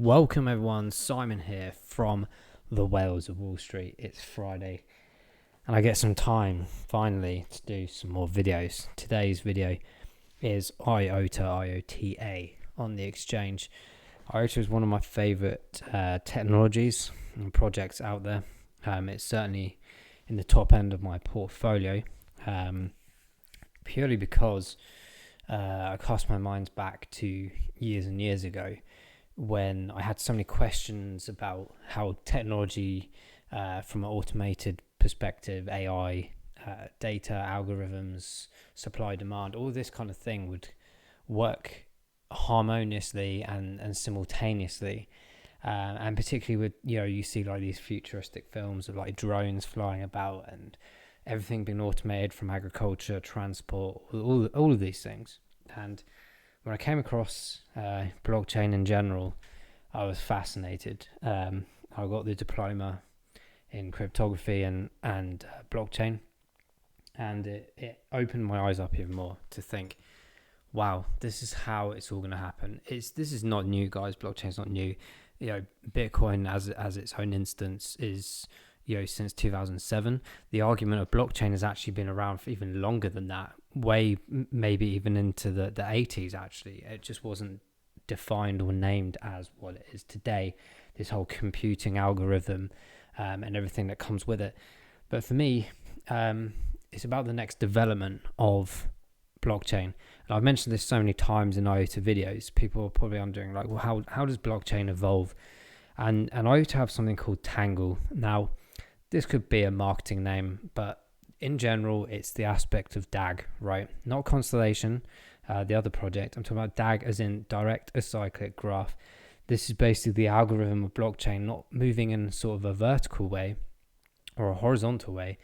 Welcome everyone, Simon here from the Whales of Wall Street. It's Friday and I get some time finally to do some more videos. Today's video is Iota, I-O-T-A on the exchange. Iota is one of my favorite technologies and projects out there. It's certainly in the top end of my portfolio, purely because I cast my mind back to years and years ago when I had so many questions about how technology, from an automated perspective, AI, data, algorithms, supply, demand, all this kind of thing would work harmoniously and simultaneously. And particularly with, you see like these futuristic films of like drones flying about and everything being automated from agriculture, transport, all of these things. And when I came across blockchain in general, I was fascinated. I got the diploma in cryptography and blockchain, and it opened my eyes up even more to think, wow, this is how it's all going to happen. This is not new, guys. Blockchain's not new. Bitcoin as its own instance is since 2007. The argument of blockchain has actually been around for even longer than that, maybe even into the 80s. Actually, it just wasn't defined or named as what it is today, this whole computing algorithm and everything that comes with it. But for me, it's about the next development of blockchain. And I've mentioned this so many times in Iota videos. People are probably wondering, like, well, how does blockchain evolve? And Iota have something called Tangle. Now, this could be a marketing name, but in general, it's the aspect of DAG, right? Not Constellation, the other project. I'm talking about DAG as in direct acyclic graph. This is basically the algorithm of blockchain, not moving in sort of a vertical way or a horizontal way.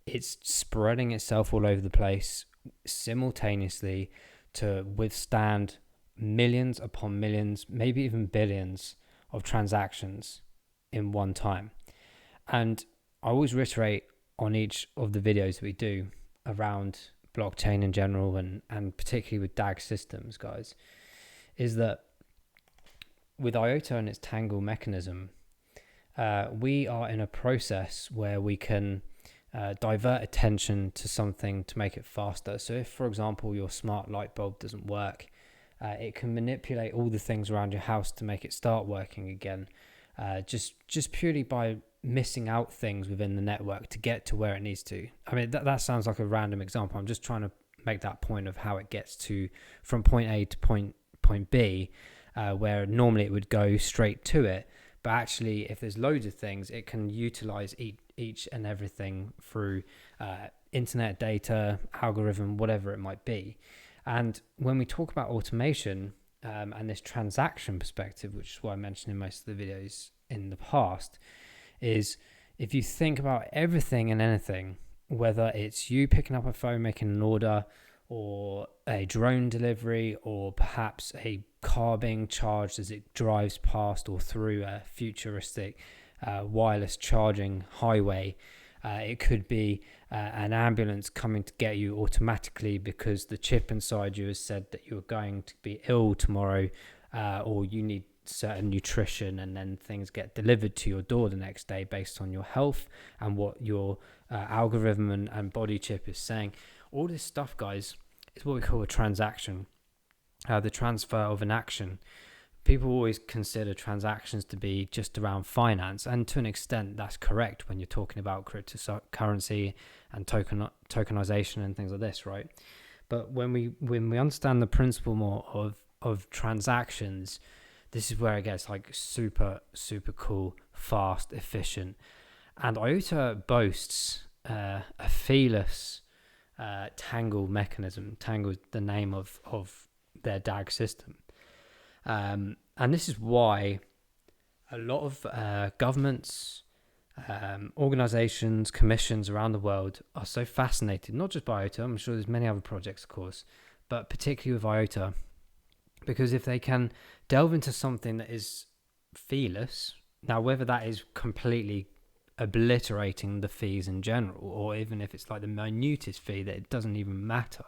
It's spreading itself all over the place simultaneously to withstand millions upon millions, maybe even billions of transactions in one time. And I always reiterate on each of the videos that we do around blockchain in general and particularly with DAG systems, guys, is that with Iota and its Tangle mechanism, we are in a process where we can divert attention to something to make it faster. So if, for example, your smart light bulb doesn't work, it can manipulate all the things around your house to make it start working again, just purely by missing out things within the network to get to where it needs to. I mean, that sounds like a random example. I'm just trying to make that point of how it gets to from point A to point B, where normally it would go straight to it. But actually, if there's loads of things, it can utilize each and everything through internet data, algorithm, whatever it might be. And when we talk about automation and this transaction perspective, which is what I mentioned in most of the videos in the past, is if you think about everything and anything, whether it's you picking up a phone, making an order, or a drone delivery, or perhaps a car being charged as it drives past or through a futuristic wireless charging highway. It could be an ambulance coming to get you automatically because the chip inside you has said that you're going to be ill tomorrow, or you need certain nutrition, and then things get delivered to your door the next day based on your health and what your algorithm and body chip is saying. All this stuff, guys, is what we call a transaction, the transfer of an action. People always consider transactions to be just around finance, and to an extent that's correct when you're talking about cryptocurrency and tokenization and things like this, right? But when we understand the principle more of transactions, this is where it gets like super cool, fast, efficient. And Iota boasts a fearless Tangle mechanism. Tangle is the name of their DAG system. And this is why a lot of governments, organizations, commissions around the world are so fascinated, not just by Iota, I'm sure there's many other projects, of course, but particularly with Iota, because if they can delve into something that is feeless, now whether that is completely obliterating the fees in general, or even if it's like the minutest fee that it doesn't even matter,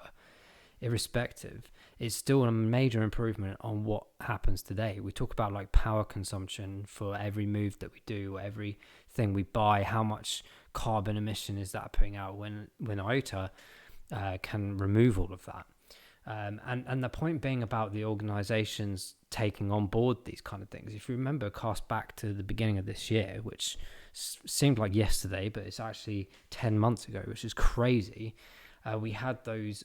irrespective, it's still a major improvement on what happens today. We talk about like power consumption for every move that we do, or every thing we buy, how much carbon emission is that putting out, when Iota can remove all of that. And the point being about the organizations taking on board these kind of things, if you remember, cast back to the beginning of this year, which seemed like yesterday, but it's actually 10 months ago, which is crazy. We had those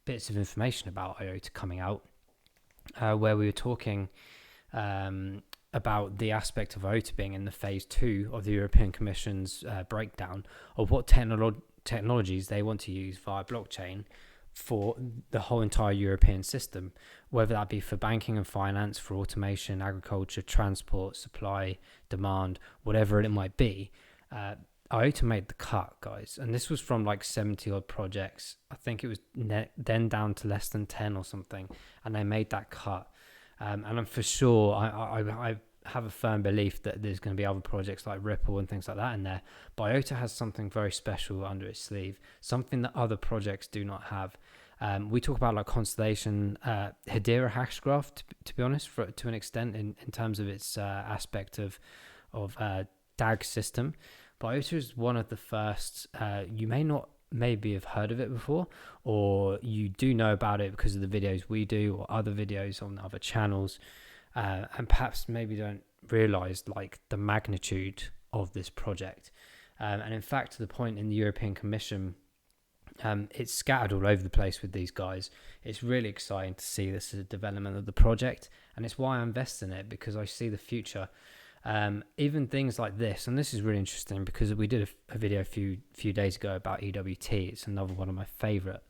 bits of information about Iota coming out, where we were talking about the aspect of Iota being in the phase 2 of the European Commission's breakdown of what technologies they want to use via blockchain for the whole entire European system, whether that be for banking and finance, for automation, agriculture, transport, supply, demand, whatever it might be. Iota made the cut, guys, and this was from like 70 odd projects. I think it was then down to less than 10 or something, and they made that cut. And I'm for sure, I have a firm belief that there's going to be other projects like Ripple and things like that in there. But Iota has something very special under its sleeve, something that other projects do not have. We talk about like Constellation, Hedera Hashgraph, to be honest, to an extent in terms of its aspect of DAG system. But Iota is one of the first. You may not maybe have heard of it before, or you do know about it because of the videos we do or other videos on other channels, and perhaps maybe don't realize like the magnitude of this project. And in fact, to the point in the European Commission, it's scattered all over the place with these guys. It's really exciting to see this as a development of the project, and it's why I invest in it, because I see the future. Even things like this, and this is really interesting because we did a video a few days ago about EWT. It's another one of my favorite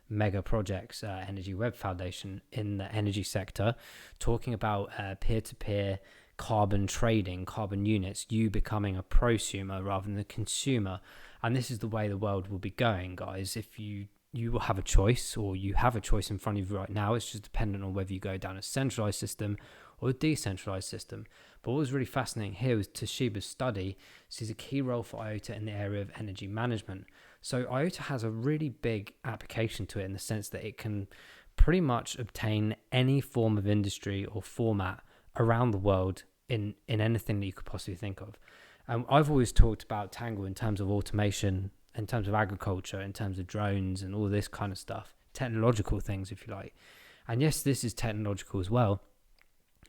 mega projects, Energy Web Foundation in the energy sector, talking about peer-to-peer carbon trading, carbon units, you becoming a prosumer rather than a consumer. And this is the way the world will be going, guys. If you will have a choice, or you have a choice in front of you right now. It's just dependent on whether you go down a centralized system or a decentralized system. But what was really fascinating here was Toshiba's study sees a key role for Iota in the area of energy management. So Iota has a really big application to it in the sense that it can pretty much obtain any form of industry or format around the world in anything that you could possibly think of. I've always talked about Tangle in terms of automation, in terms of agriculture, in terms of drones and all this kind of stuff, technological things, if you like. And yes, this is technological as well,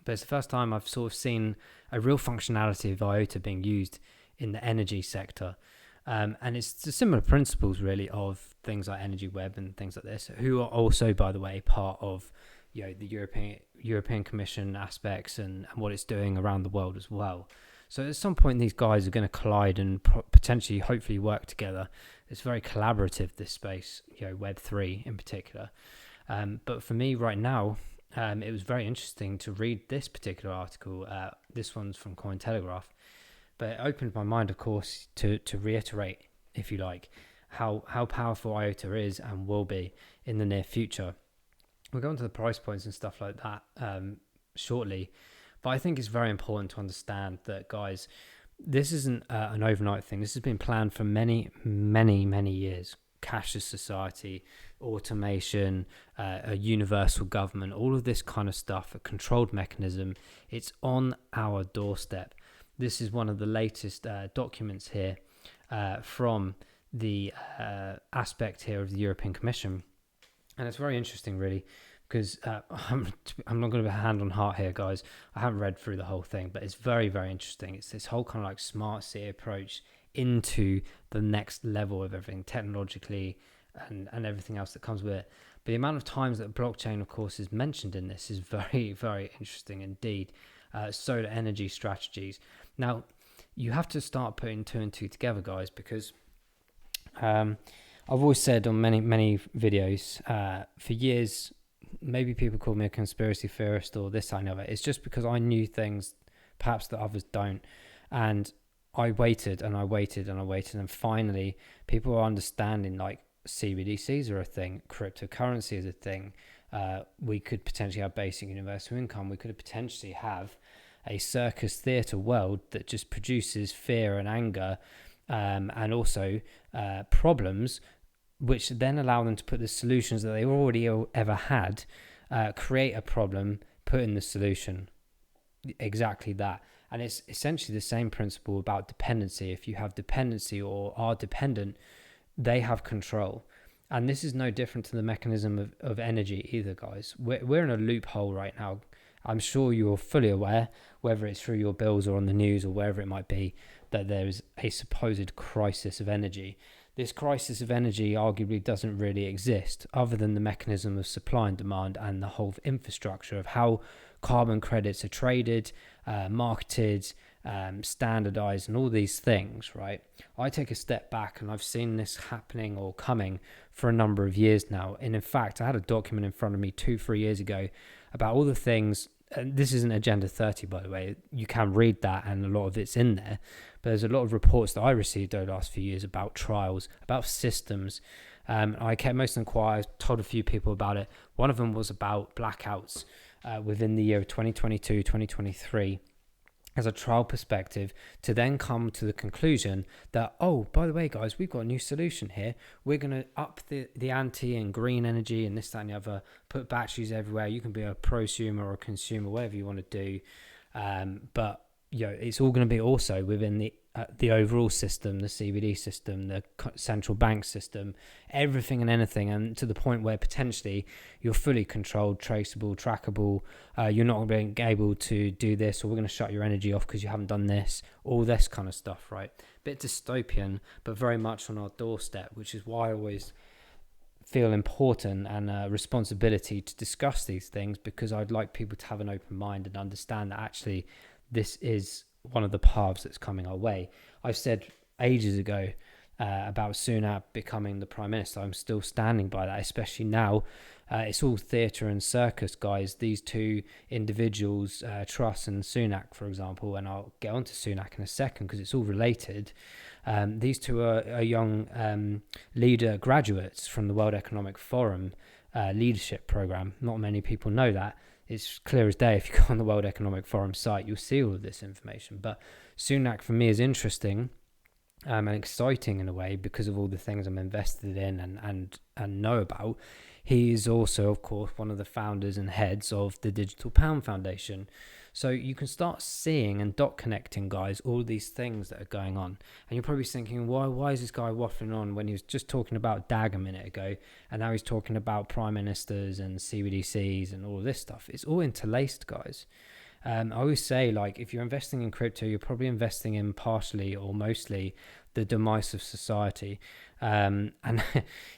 but it's the first time I've sort of seen a real functionality of Iota being used in the energy sector. And it's the similar principles really of things like Energy Web and things like this, who are also, by the way, part of the European Commission aspects and what it's doing around the world as well. So at some point, these guys are going to collide and potentially, hopefully, work together. It's very collaborative, this space, Web3 in particular. But for me right now, it was very interesting to read this particular article. This one's from Cointelegraph. But it opened my mind, of course, to reiterate, if you like, how powerful Iota is and will be in the near future. We'll go into the price points and stuff like that shortly. But I think it's very important to understand that, guys, this isn't an overnight thing. This has been planned for many, many, many years. Cashless society, automation, a universal government, all of this kind of stuff, a controlled mechanism. It's on our doorstep. This is one of the latest documents here from the aspect here of the European Commission. And it's very interesting, really, because I'm not going to be hand on heart here, guys. I haven't read through the whole thing, but it's very, very interesting. It's this whole kind of like smart city approach into the next level of everything technologically and everything else that comes with it. But the amount of times that blockchain, of course, is mentioned in this is very, very interesting indeed. Solar energy strategies. Now, you have to start putting two and two together, guys, because I've always said on many videos for years, maybe people call me a conspiracy theorist or this, I know it. It's just because I knew things perhaps that others don't. And I waited and I waited and I waited. And finally, people are understanding like CBDCs are a thing. Cryptocurrency is a thing. We could potentially have basic universal income. We could potentially have a circus theatre world that just produces fear and anger and also problems which then allow them to put the solutions that they already ever had, create a problem, put in the solution. Exactly that. And it's essentially the same principle about dependency. If you have dependency or are dependent, they have control. And this is no different to the mechanism of energy either, guys. We're in a loophole right now. I'm sure you're fully aware, whether it's through your bills or on the news or wherever it might be, that there is a supposed crisis of energy. This crisis of energy arguably doesn't really exist, other than the mechanism of supply and demand and the whole infrastructure of how carbon credits are traded, marketed, standardized, and all these things, right? I take a step back, and I've seen this happening or coming for a number of years now. And in fact, I had a document in front of me 2-3 years ago about all the things. And this isn't Agenda 30, by the way. You can read that, and a lot of it's in there. But there's a lot of reports that I received over the last few years about trials, about systems. I kept most of them quiet. I told a few people about it. One of them was about blackouts within the year of 2022, 2023, as a trial perspective, to then come to the conclusion that, oh, by the way, guys, we've got a new solution here. We're going to up the ante in green energy and this, that, and the other, put batteries everywhere. You can be a prosumer or a consumer, whatever you want to do. But it's all going to be also within the overall system, the CBD system, the central bank system, everything and anything, and to the point where potentially you're fully controlled, traceable, trackable. You're not being able to do this, or we're going to shut your energy off because you haven't done this, all this kind of stuff, right? Bit dystopian, but very much on our doorstep, which is why I always feel important and a responsibility to discuss these things, because I'd like people to have an open mind and understand that actually this is one of the paths that's coming our way. I've said ages ago about Sunak becoming the Prime Minister. I'm still standing by that, especially now. It's all theatre and circus, guys. These two individuals, Truss and Sunak, for example, and I'll get onto Sunak in a second because it's all related. These two are young leader graduates from the World Economic Forum leadership program. Not many people know that. It's clear as day. If you go on the World Economic Forum site, you'll see all of this information. But Sunak, for me, is interesting and exciting in a way because of all the things I'm invested in and know about. He is also, of course, one of the founders and heads of the Digital Pound Foundation. So you can start seeing and dot connecting, guys, all these things that are going on. And you're probably thinking, why is this guy waffling on when he was just talking about DAG a minute ago, and now he's talking about prime ministers and CBDCs and all of this stuff? It's all interlaced, guys. I always say, like, if you're investing in crypto, you're probably investing in partially or mostly the demise of society. And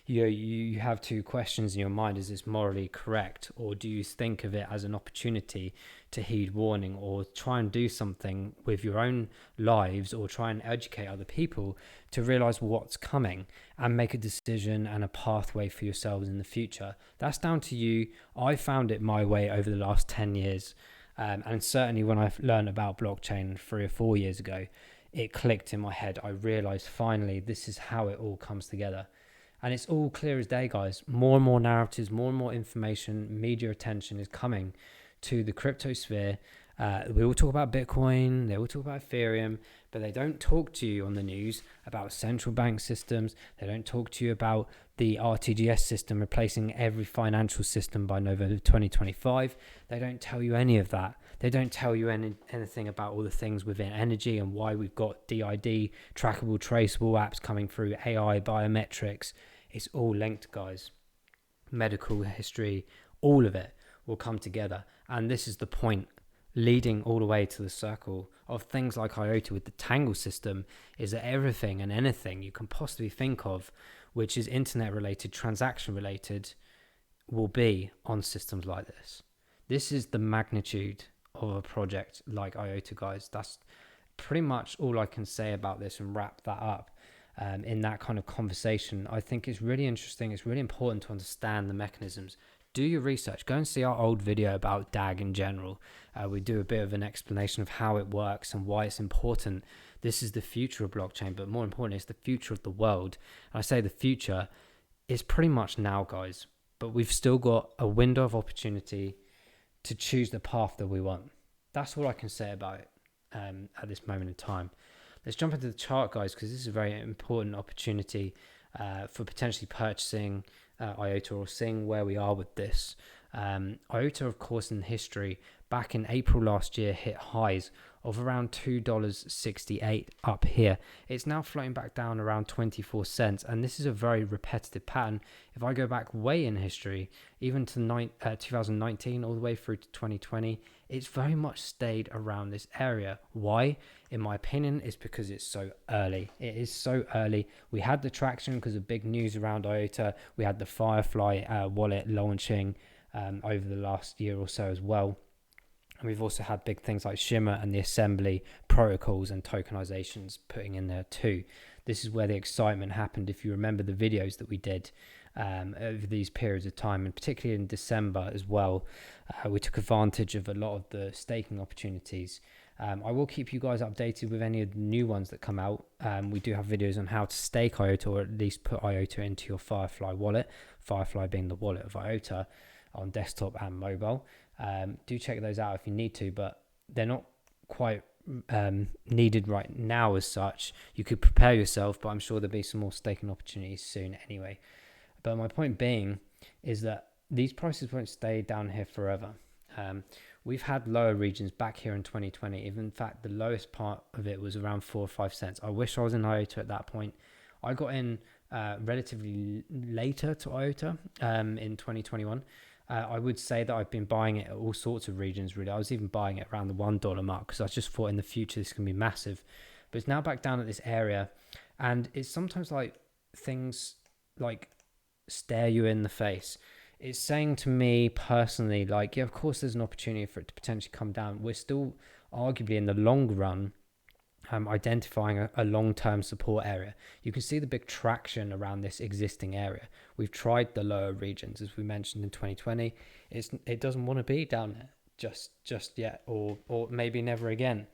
you have two questions in your mind. Is this morally correct, or do you think of it as an opportunity to heed warning or try and do something with your own lives, or try and educate other people to realize what's coming and make a decision and a pathway for yourselves in the future? That's down to you. I found it my way over the last 10 years. And certainly when I learned about blockchain 3 or 4 years ago, it clicked in my head. I realized finally this is how it all comes together. And it's all clear as day, guys. More and more narratives, more and more information, media attention is coming to the crypto sphere. We all talk about Bitcoin, they all talk about Ethereum, but they don't talk to you on the news about central bank systems. They don't talk to you about the RTGS system replacing every financial system by November 2025. They don't tell you any of that. They don't tell you anything about all the things within energy and why we've got DID, trackable, traceable apps coming through, AI, biometrics. It's all linked, guys. Medical history, all of it will come together. And this is the point, leading all the way to the circle of things like Iota with the Tangle system, is that everything and anything you can possibly think of, which is internet related, transaction related, will be on systems like this. This is the magnitude of a project like Iota, guys. That's pretty much all I can say about this and wrap that up in that kind of conversation. I think it's really interesting. It's really important to understand the mechanisms. Do your research. Go and see our old video about DAG in general. We do a bit of an explanation of how it works and why it's important. This is the future of blockchain, but more importantly, it's the future of the world. And I say the future is pretty much now, guys, but we've still got a window of opportunity to choose the path that we want. That's all I can say about it at this moment in time. Let's jump into the chart, guys, because this is a very important opportunity for potentially purchasing Iota or seeing where we are with this. Iota, of course, in history, back in April last year, hit highs of around $2.68 up here. It's now floating back down around 24 cents, and this is a very repetitive pattern. If I go back way in history, even to 2019 all the way through to 2020, it's very much stayed around this area. Why? In my opinion, it's because it's so early. It is so early. We had the traction because of big news around Iota. We had the Firefly wallet launching over the last year or so as well. And we've also had big things like Shimmer and the assembly protocols and tokenizations putting in there too. This is where the excitement happened. If you remember the videos that we did over these periods of time, and particularly in December as well, we took advantage of a lot of the staking opportunities. I will keep you guys updated with any of the new ones that come out. We do have videos on how to stake Iota, or at least put Iota into your Firefly wallet, Firefly being the wallet of Iota, on desktop and mobile. Do check those out if you need to, but they're not quite needed right now as such. You could prepare yourself, but I'm sure there'll be some more staking opportunities soon anyway. But my point being is that these prices won't stay down here forever. We've had lower regions back here in 2020. Even in fact, the lowest part of it was around 4 or 5 cents. I wish I was in Iota at that point. I got in relatively later to Iota in 2021. I would say that I've been buying it at all sorts of regions, really. I was even buying it around the $1 mark because I just thought in the future this can be massive. But it's now back down at this area, and it's sometimes like things like stare you in the face. It's saying to me personally, like, yeah, of course there's an opportunity for it to potentially come down. We're still arguably in the long run identifying a long-term support area. You can see the big traction around this existing area. We've tried the lower regions, as we mentioned in 2020. It doesn't want to be down there just yet, or maybe never again.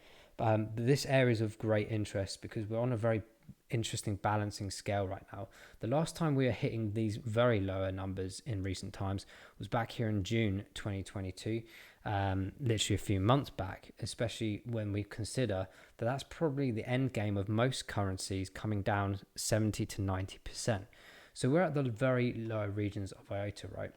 This area is of great interest because we're on a very interesting balancing scale right now. The last time we were hitting these very lower numbers in recent times was back here in June 2022. Literally a few months back, especially when we consider that that's probably the end game of most currencies coming down 70 to 90%. So we're at the very lower regions of Iota, right?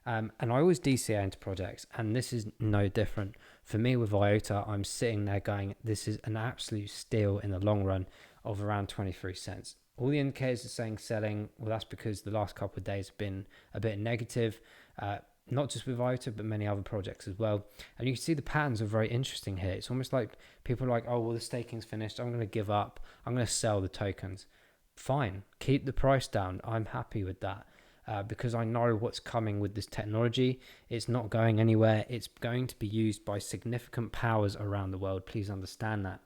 And I always DCA into projects, and this is no different. For me with Iota, I'm sitting there going, this is an absolute steal in the long run of around 23 cents. All the indicators are saying selling. Well, that's because the last couple of days have been a bit negative. Not just with Iota, but many other projects as well. And you can see the patterns are very interesting here. It's almost like people are like, oh, well, the staking's finished. I'm going to give up. I'm going to sell the tokens. Fine. Keep the price down. I'm happy with that because I know what's coming with this technology. It's not going anywhere. It's going to be used by significant powers around the world. Please understand that.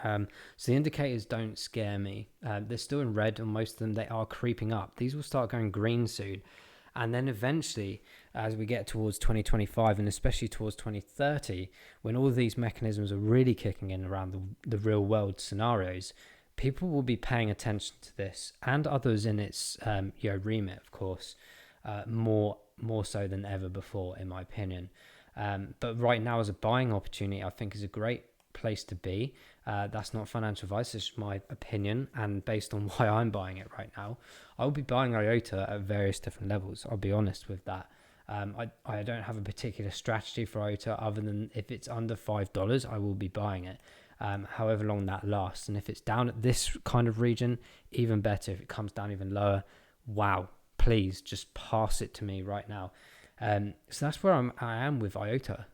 So the indicators don't scare me. They're still in red on most of them. They are creeping up. These will start going green soon. And then eventually, as we get towards 2025 and especially towards 2030, when all of these mechanisms are really kicking in around the real world scenarios, people will be paying attention to this and others in its remit, of course, more so than ever before, in my opinion. But right now, as a buying opportunity, I think is a great place to be. That's not financial advice, it's just my opinion, and based on why I'm buying it right now. I'll be buying Iota at various different levels, I'll be honest with that. I don't have a particular strategy for Iota other than if it's under $5, I will be buying it, however long that lasts. And if it's down at this kind of region, even better. If it comes down even lower, wow, please just pass it to me right now. So that's where I am with Iota.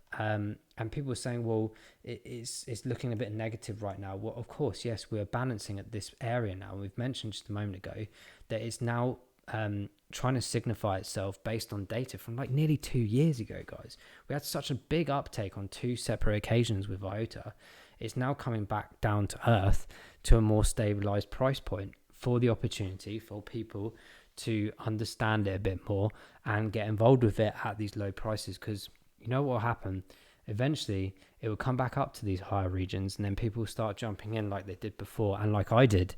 And people are saying, well, it's looking a bit negative right now. Well, of course, yes, we're balancing at this area now. We've mentioned just a moment ago that it's now trying to signify itself based on data from like nearly 2 years ago, guys. We had such a big uptake on 2 separate occasions with Iota. It's now coming back down to earth to a more stabilized price point for the opportunity for people to understand it a bit more and get involved with it at these low prices, because you know what will happen? Eventually it will come back up to these higher regions, and then people will start jumping in like they did before, and like I did.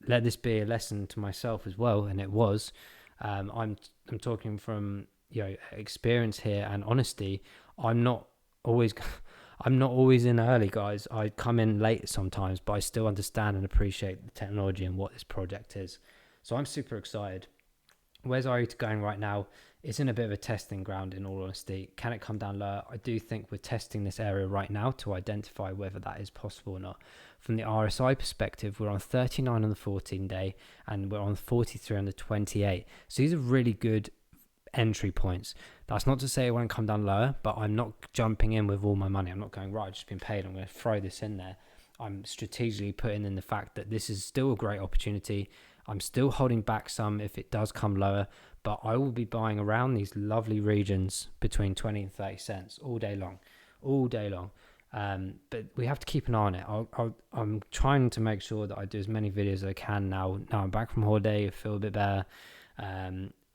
Let this be a lesson to myself as well, and it was. I'm talking from experience here and honesty. I'm not always in early, guys. I come in late sometimes, but I still understand and appreciate the technology and what this project is. So I'm super excited. Where's Iota going right now? It's in a bit of a testing ground, in all honesty. Can it come down lower? I do think we're testing this area right now to identify whether that is possible or not. From the RSI perspective, we're on 39 on the 14-day and we're on 43 on the 28. So these are really good entry points. That's not to say it won't come down lower, but I'm not jumping in with all my money. I'm not going, right, I've just been paid, I'm going to throw this in there. I'm strategically putting in the fact that this is still a great opportunity. I'm still holding back some if it does come lower, but I will be buying around these lovely regions between 20 and 30 cents all day long. But we have to keep an eye on it. I'm trying to make sure that I do as many videos as I can now. Now I'm back from holiday, I feel a bit better.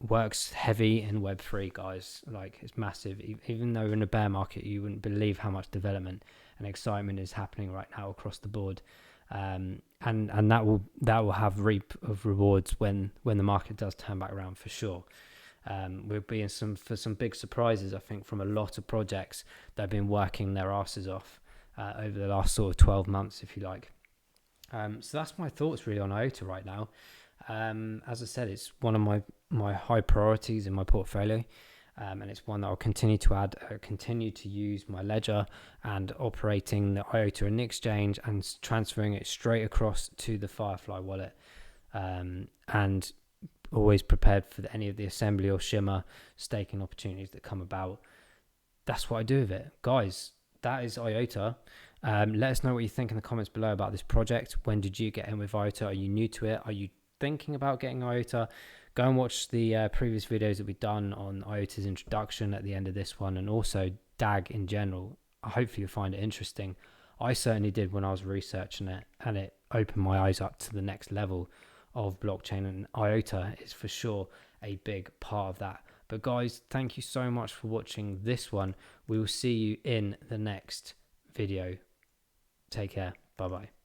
Works heavy in Web3, guys. Like, it's massive. Even though we're in a bear market, you wouldn't believe how much development and excitement is happening right now across the board. And that will have reap of rewards when the market does turn back around, for sure. We'll be in for some big surprises, I think, from a lot of projects that have been working their asses off over the last sort of 12 months, if you like. So that's my thoughts really on Iota right now. As I said, it's one of my high priorities in my portfolio, and it's one that I'll continue to add, continue to use my ledger and operating the Iota in the exchange and transferring it straight across to the Firefly wallet, and always prepared for any of the assembly or shimmer staking opportunities that come about. That's what I do with it, guys. That is Iota. Let us know what you think in the comments below about this project. When did you get in with Iota? Are you new to it? Are you thinking about getting Iota? Go and watch the previous videos that we've done on Iota's introduction at the end of this one, and also DAG in general. Hopefully you'll find it interesting. I certainly did when I was researching it, and it opened my eyes up to the next level of blockchain, and Iota is for sure a big part of that. But guys, thank you so much for watching this one. We will see you in the next video. Take care. Bye bye.